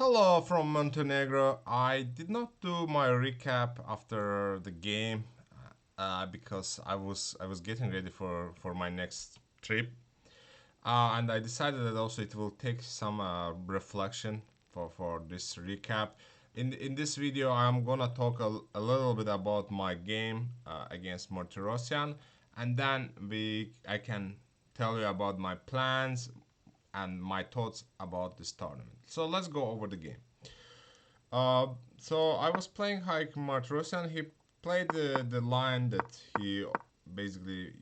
Hello from Montenegro. I did not do my recap after the game because I was getting ready for my next trip, and I decided that also it will take some reflection for this recap. In this video, I'm gonna talk a little bit about my game against Martirosyan, and then I can tell you about my plans and my thoughts about this tournament. So let's go over the game. So I was playing Haik Martirosyan. He played the line that he basically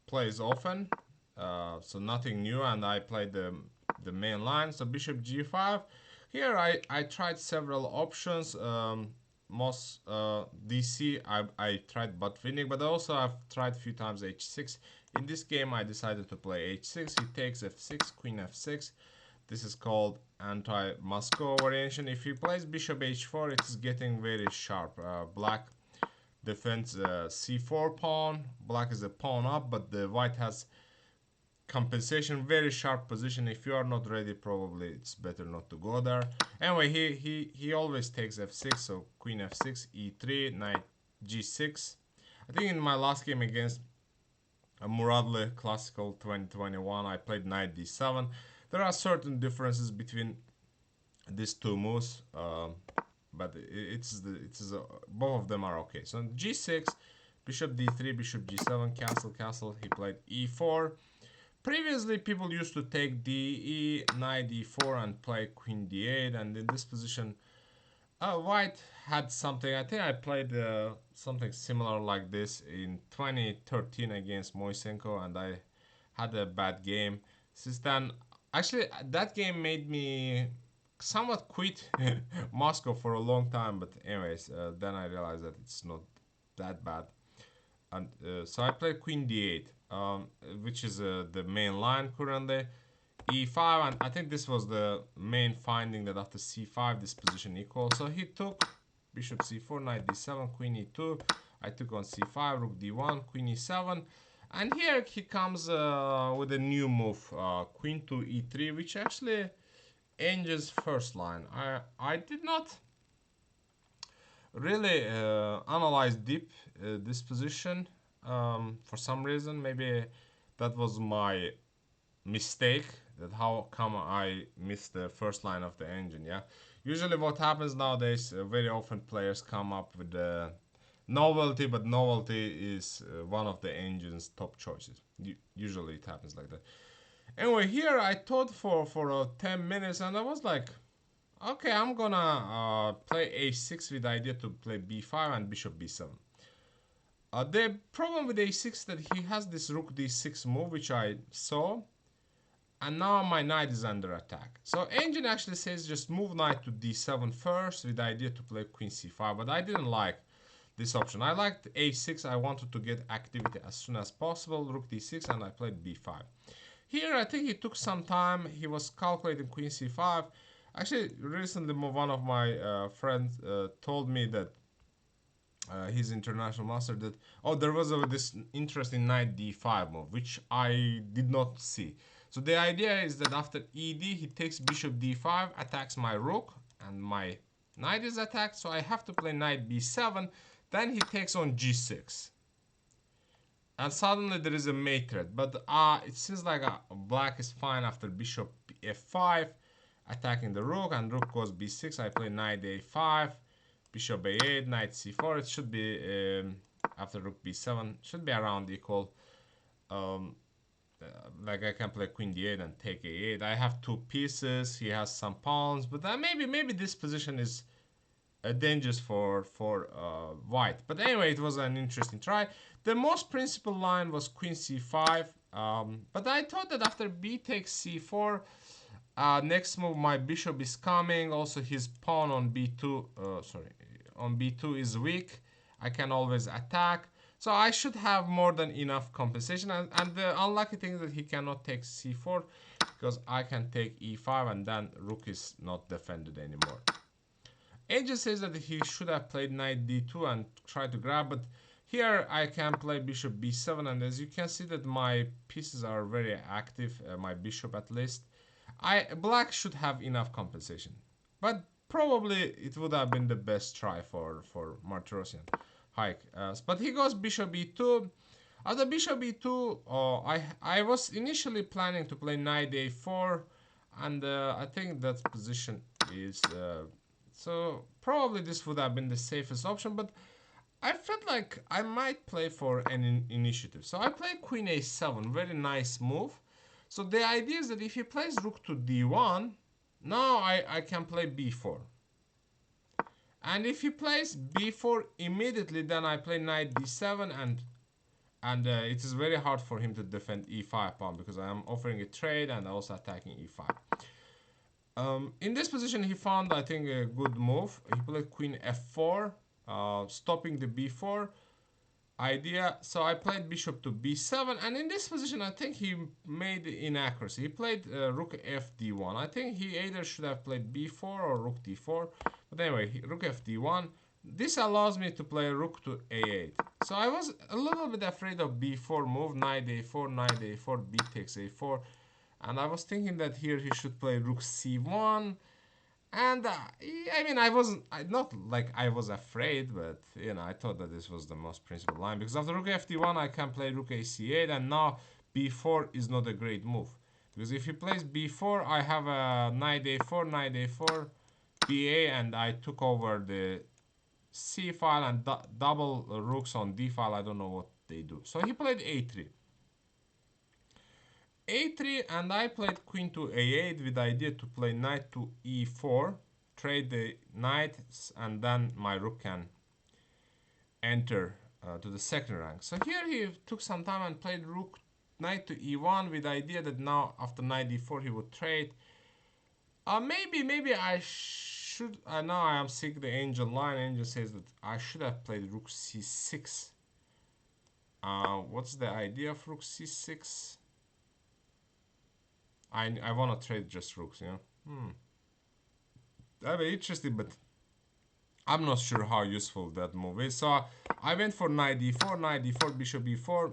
plays often. So nothing new, and I played the main line. So Bishop G5. Here I tried several options. Most DC I tried botvinnik, but also I've tried a few times H6. In this game I decided to play H6. He takes F6, Queen F6. This is called anti-Moscow variation. If he plays bishop h4, it is getting very sharp. Black defends c4 pawn. Black is a pawn up, but the white has compensation, very sharp position. If you are not ready, probably it's better not to go there. Anyway, he always takes f6, so queen f6, e3, knight g6. I think in my last game against Muradli Classical 2021, I played knight d7. There are certain differences between these two moves, but both of them are okay. So g6, bishop d3, bishop g7, castle, castle. He played e4. Previously, people used to take de, knight d4, and play queen d8. And in this position, white had something. I think I played something similar like this in 2013 against Moisenko, and I had a bad game. Since then, actually, that game made me somewhat quit Moscow for a long time. But anyways, then I realized that it's not that bad, and so I played queen d8, which is the main line currently. E5, and I think this was the main finding, that after c5 this position equal. So he took bishop c4, knight d7, queen e2. I took on c5, rook d1, queen e7. And here he comes with a new move, queen to e3, which actually Angel's first line. I did not really analyze deep this position for some reason. Maybe that was my mistake, that how come I missed the first line of the engine. Yeah, usually what happens nowadays, very often players come up with the novelty, but novelty is one of the engine's top choices. Usually it happens like that. Anyway, here I thought for 10 minutes, and I was like, okay, I'm gonna play a6 with the idea to play b5 and bishop b7. The problem with a6 that he has this rook d6 move, which I saw, and now my knight is under attack. So engine actually says just move knight to d7 first with the idea to play queen c5, but I didn't like this option. I liked a6. I wanted to get activity as soon as possible. Rook d6, and I played b5. Here I think he took some time. He was calculating queen c5. Actually, recently one of my friends told me that his international master, that there was this interesting knight d5 move, which I did not see. So the idea is that after ed he takes bishop d5, attacks my rook, and my knight is attacked, so I have to play knight b7. Then he takes on g6, and suddenly there is a mate threat. But it seems like black is fine after bishop f5, attacking the rook, and rook goes b6. I play knight a5, bishop a8, knight c4. It should be after rook b7, should be around equal. Like I can play queen d8 and take a8. I have two pieces. He has some pawns, but maybe this position is dangerous for white. But anyway, it was an interesting try. The most principal line was queen c5, but I thought that after b takes c4, next move my bishop is coming. Also his pawn on b2, on b2 is weak. I can always attack. So I should have more than enough compensation. And the unlucky thing is that he cannot take c4, because I can take e5, and then rook is not defended anymore. Angel says that he should have played knight d2 and try to grab, but here I can play bishop b7, and as you can see that my pieces are very active, my bishop at least. Black should have enough compensation. but probably it would have been the best try for Martirosyan. Haik. But he goes bishop e2. After bishop e2, I was initially planning to play knight a4, and I think that position is so probably this would have been the safest option, but I felt like I might play for an initiative. So I play queen a7, very nice move. So the idea is that if he plays rook to d1, now I can play b4. And if he plays b4 immediately, then I play knight d7, and it is very hard for him to defend e5 pawn because I am offering a trade and also attacking e5. In this position, he found, I think, a good move. He played queen f4, stopping the b4 idea. So I played bishop to b7, and in this position, I think he made inaccuracy. He played rook f d1. I think he either should have played b4 or rook d4. But anyway, rook f d1. This allows me to play rook to a8. So I was a little bit afraid of b4 move, knight a4, knight a4, b takes a4. And I was thinking that here he should play rook c1. And I mean, not like I was afraid, but you know, I thought that this was the most principal line because after rook fd1, I can play rook ac8, and now b4 is not a great move because if he plays b4, I have a knight a4, ba, and I took over the c file and double rooks on d file. I don't know what they do. So he played a3. a3, and I played queen to a8 with the idea to play knight to e4, trade the knights, and then my rook can enter to the second rank. So here he took some time and played rook knight to e1 with the idea that now after knight d4 he would trade. Maybe I should. Now I am seeing the angel line. Angel says that I should have played rook c6. What's the idea of rook c6? I want to trade just rooks, you know. That'd be interesting, but I'm not sure how useful that move is. So I went for knight d4, bishop e4,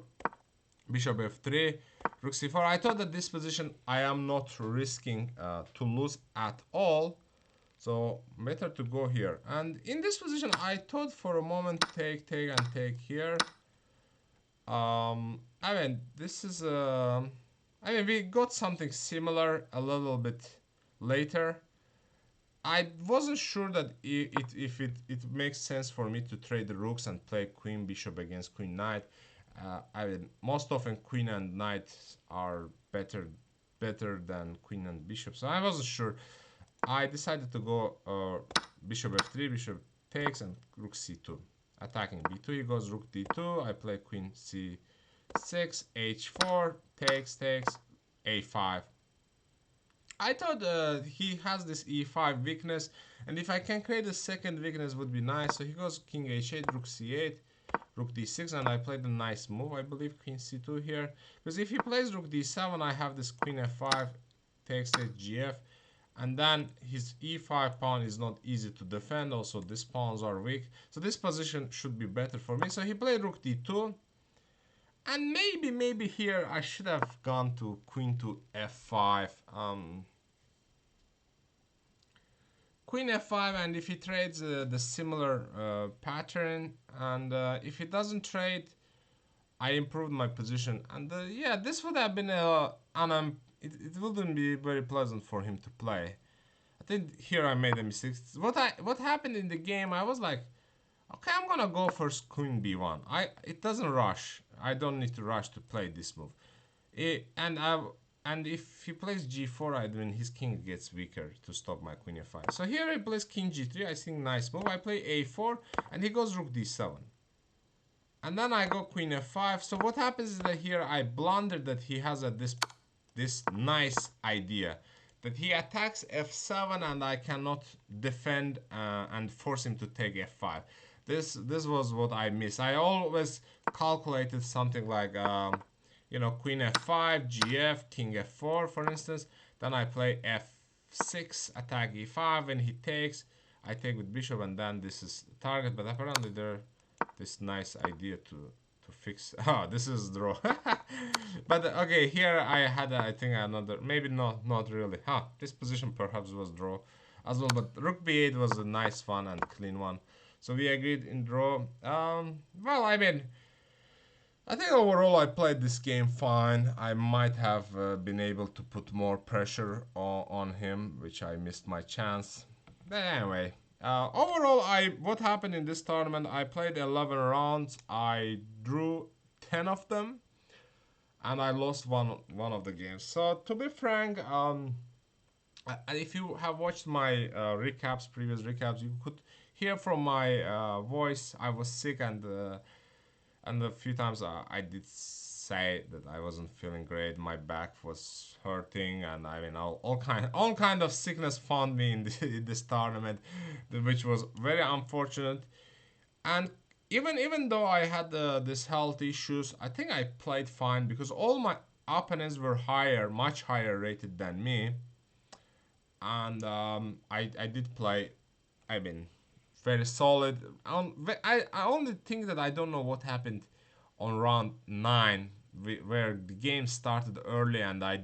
bishop f3, rook c4. I thought that this position I am not risking to lose at all. So better to go here. And in this position, I thought for a moment take and take here. I mean, this is I mean, we got something similar a little bit later. I wasn't sure that if it makes sense for me to trade the rooks and play queen bishop against queen knight. I mean, most often queen and knight are better than queen and bishop. So I wasn't sure. I decided to go bishop f3, bishop takes, and rook c2. Attacking b2, he goes rook d2. I play queen c6, h4, takes, a5. I thought he has this e5 weakness, and if I can create a second weakness would be nice. So he goes king h8, rook c8, rook d6, and I played a nice move, I believe, queen c2 here. Because if he plays rook d7, I have this queen f5, takes gf, and then his e5 pawn is not easy to defend. Also, these pawns are weak, so this position should be better for me. So he played rook d2. And maybe here I should have gone to queen to f5. Queen f5, and if he trades the similar pattern, and if he doesn't trade, I improved my position. And yeah, this would have been it wouldn't be very pleasant for him to play. I think here I made a mistake. What happened in the game? I was like, okay, I'm gonna go first queen b1. It doesn't rush. I don't need to rush to play this move. And if he plays g4, I mean his king gets weaker to stop my queen f5. So here he plays king g3. I think nice move. I play a4, and he goes rook d7. And then I go queen f5. So what happens is that here I blundered that he has this nice idea that he attacks f7 and I cannot defend and force him to take f5. This was what I missed. I always calculated something like you know, queen f5, gf, king f4, for instance. Then I play f6, attack e5, and he takes. I take with bishop, and then this is the target. But apparently there, this nice idea to fix. Oh, this is draw. But okay, here I had I think another, maybe not really. This position perhaps was draw. as well. But rook b8 was a nice fun and clean one. So we agreed in draw. Well, I mean, I think overall I played this game fine. I might have been able to put more pressure on him, which I missed my chance. But anyway, overall, what happened in this tournament? I played 11 rounds. I drew 10 of them, and I lost one of the games. So to be frank, if you have watched my previous recaps, you could hear from my voice. I was sick, and a few times I did say that I wasn't feeling great. My back was hurting, and I mean all kind of sickness found me in this tournament, which was very unfortunate. And even though I had this health issues, I think I played fine because all my opponents were much higher rated than me, and I did play. I mean, very solid. I only think that I don't know what happened on round 9, where the game started early and I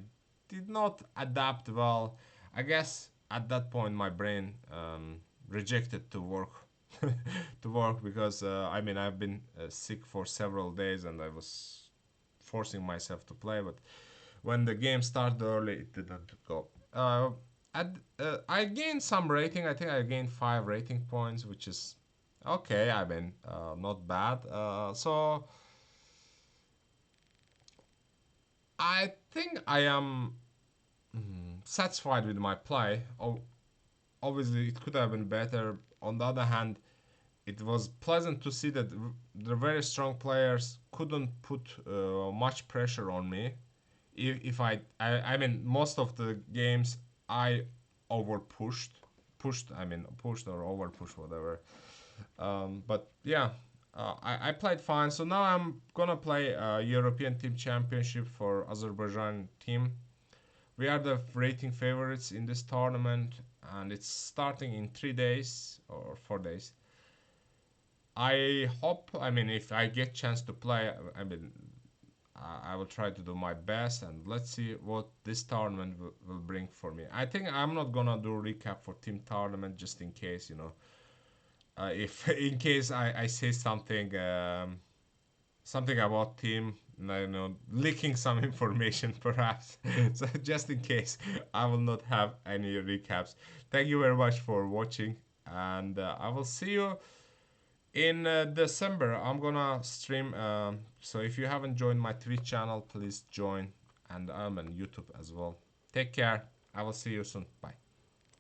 did not adapt well. I guess at that point my brain rejected to work to work because I mean I've been sick for several days and I was forcing myself to play, but when the game started early, it didn't go. I gained some rating. I think I gained 5 rating points, which is okay. I mean, not bad. So I think I am satisfied with my play. Obviously, it could have been better. On the other hand, it was pleasant to see that the very strong players couldn't put much pressure on me. If I mean, most of the games I over pushed. I mean, pushed or over pushed, whatever. But yeah, I played fine. So now I'm gonna play a European Team Championship for Azerbaijan team. We are the rating favorites in this tournament, and it's starting in 3 days or 4 days. I hope. I mean, if I get chance to play, I mean, I will try to do my best, and let's see what this tournament will bring for me. I think I'm not gonna do recap for team tournament just in case, if in case I say something about team, leaking some information perhaps. So just in case, I will not have any recaps. Thank you very much for watching, and I will see you in December. I'm gonna stream. So if you haven't joined my Twitch channel, please join, and I'm on YouTube as well. Take care. I will see you soon. Bye.